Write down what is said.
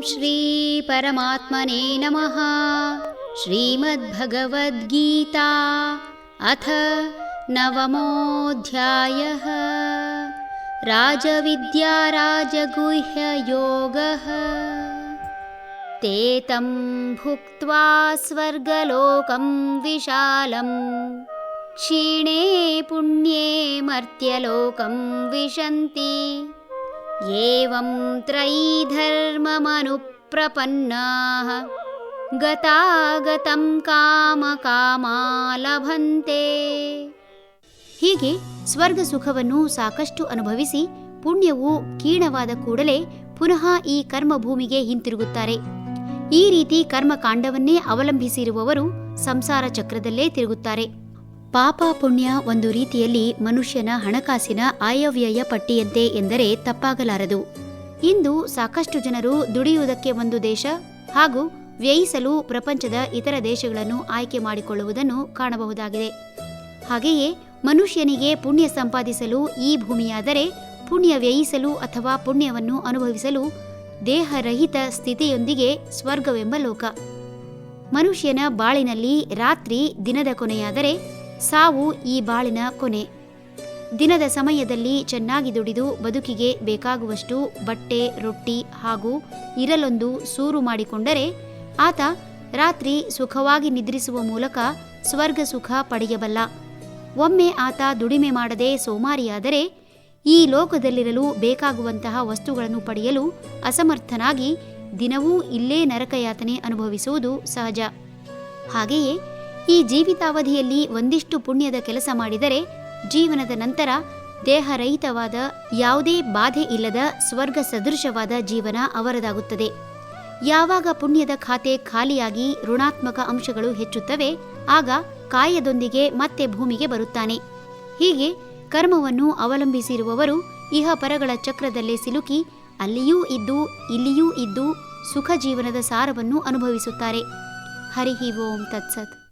ಶ್ರೀ ಪರಮಾತ್ಮನೇ ನಮಃ. ಶ್ರೀಮದ್ಭಗವದ್ಗೀತಾ ಅಥ ನವಮೋऽಧ್ಯಾಯಃ. ರಾಜವಿದ್ಯಾ ರಾಜಗುಹ್ಯಯೋಗಃ. ತೇ ತಂ ಭುಕ್ತ್ವಾ ಸ್ವರ್ಗಲೋಕಂ ವಿಶಾಲಂ ಕ್ಷೀಣೇ ಪುಣ್ಯೇ ಮರ್ತ್ಯಲೋಕಂ ವಿಶಂತಿ. ಏವಂ ತ್ರಯೀಧರ್ಮಮನುಪ್ರಪನ್ನಾಃ ಗತಾಗತಂ ಕಾಮಕಾಮಾ ಲಭಂತೆ. ಹೀಗೆ ಸ್ವರ್ಗ ಸುಖವನ್ನು ಸಾಕಷ್ಟು ಅನುಭವಿಸಿ ಪುಣ್ಯವು ಕ್ಷೀಣವಾದ ಕೂಡಲೇ ಪುನಃ ಈ ಕರ್ಮಭೂಮಿಗೆ ಹಿಂತಿರುಗುತ್ತಾರೆ. ಈ ರೀತಿ ಕರ್ಮಕಾಂಡವನ್ನೇ ಅವಲಂಬಿಸಿರುವವರು ಸಂಸಾರ ಚಕ್ರದಲ್ಲೇ ತಿರುಗುತ್ತಾರೆ. ಪಾಪ ಪುಣ್ಯ ಒಂದು ರೀತಿಯಲ್ಲಿ ಮನುಷ್ಯನ ಹಣಕಾಸಿನ ಆಯವ್ಯಯ ಪಟ್ಟಿಯಂತೆ ಎಂದರೆ ತಪ್ಪಾಗಲಾರದು. ಇಂದು ಸಾಕಷ್ಟು ಜನರು ದುಡಿಯುವುದಕ್ಕೆ ಒಂದು ದೇಶ ಹಾಗೂ ವ್ಯಯಿಸಲು ಪ್ರಪಂಚದ ಇತರ ದೇಶಗಳನ್ನು ಆಯ್ಕೆ ಮಾಡಿಕೊಳ್ಳುವುದನ್ನು ಕಾಣಬಹುದಾಗಿದೆ. ಹಾಗೆಯೇ ಮನುಷ್ಯನಿಗೆ ಪುಣ್ಯ ಸಂಪಾದಿಸಲು ಈ ಭೂಮಿಯಾದರೆ, ಪುಣ್ಯ ವ್ಯಯಿಸಲು ಅಥವಾ ಪುಣ್ಯವನ್ನು ಅನುಭವಿಸಲು ದೇಹರಹಿತ ಸ್ಥಿತಿಯೊಂದಿಗೆ ಸ್ವರ್ಗವೆಂಬ ಲೋಕ. ಮನುಷ್ಯನ ಬಾಳಿನಲ್ಲಿ ರಾತ್ರಿ ದಿನದ ಕೊನೆಯಾದರೆ ಸಾವು ಈ ಬಾಳಿನ ಕೊನೆ. ದಿನದ ಸಮಯದಲ್ಲಿ ಚೆನ್ನಾಗಿ ದುಡಿದು ಬದುಕಿಗೆ ಬೇಕಾಗುವಷ್ಟು ಬಟ್ಟೆ, ರೊಟ್ಟಿ ಹಾಗೂ ಇರಲೊಂದು ಸೂರು ಮಾಡಿಕೊಂಡರೆ ಆತ ರಾತ್ರಿ ಸುಖವಾಗಿ ನಿದ್ರಿಸುವ ಮೂಲಕ ಸ್ವರ್ಗ ಸುಖ ಪಡೆಯಬಲ್ಲ. ಒಮ್ಮೆ ಆತ ದುಡಿಮೆ ಮಾಡದೆ ಸೋಮಾರಿಯಾದರೆ ಈ ಲೋಕದಲ್ಲಿರಲು ಬೇಕಾಗುವಂತಹ ವಸ್ತುಗಳನ್ನು ಪಡೆಯಲು ಅಸಮರ್ಥನಾಗಿ ದಿನವೂ ಇಲ್ಲೇ ನರಕಯಾತನೆ ಅನುಭವಿಸುವುದು ಸಹಜ. ಹಾಗೆಯೇ ಈ ಜೀವಿತಾವಧಿಯಲ್ಲಿ ಒಂದಿಷ್ಟು ಪುಣ್ಯದ ಕೆಲಸ ಮಾಡಿದರೆ ಜೀವನದ ನಂತರ ದೇಹರಹಿತವಾದ ಯಾವುದೇ ಬಾಧೆ ಇಲ್ಲದ ಸ್ವರ್ಗ ಸದೃಶವಾದ ಜೀವನ ಅವರದಾಗುತ್ತದೆ. ಯಾವಾಗ ಪುಣ್ಯದ ಖಾತೆ ಖಾಲಿಯಾಗಿ ಋಣಾತ್ಮಕ ಅಂಶಗಳು ಹೆಚ್ಚುತ್ತವೆ, ಆಗ ಕಾಯದೊಂದಿಗೆ ಮತ್ತೆ ಭೂಮಿಗೆ ಬರುತ್ತಾನೆ. ಹೀಗೆ ಕರ್ಮವನ್ನು ಅವಲಂಬಿಸಿರುವವರು ಇಹಪರಗಳ ಚಕ್ರದಲ್ಲೇ ಸಿಲುಕಿ ಅಲ್ಲಿಯೂ ಇದ್ದು ಇಲ್ಲಿಯೂ ಇದ್ದು ಸುಖ ಜೀವನದ ಸಾರವನ್ನು ಅನುಭವಿಸುತ್ತಾರೆ. ಹರಿ ಓಂ ತತ್ಸತ್.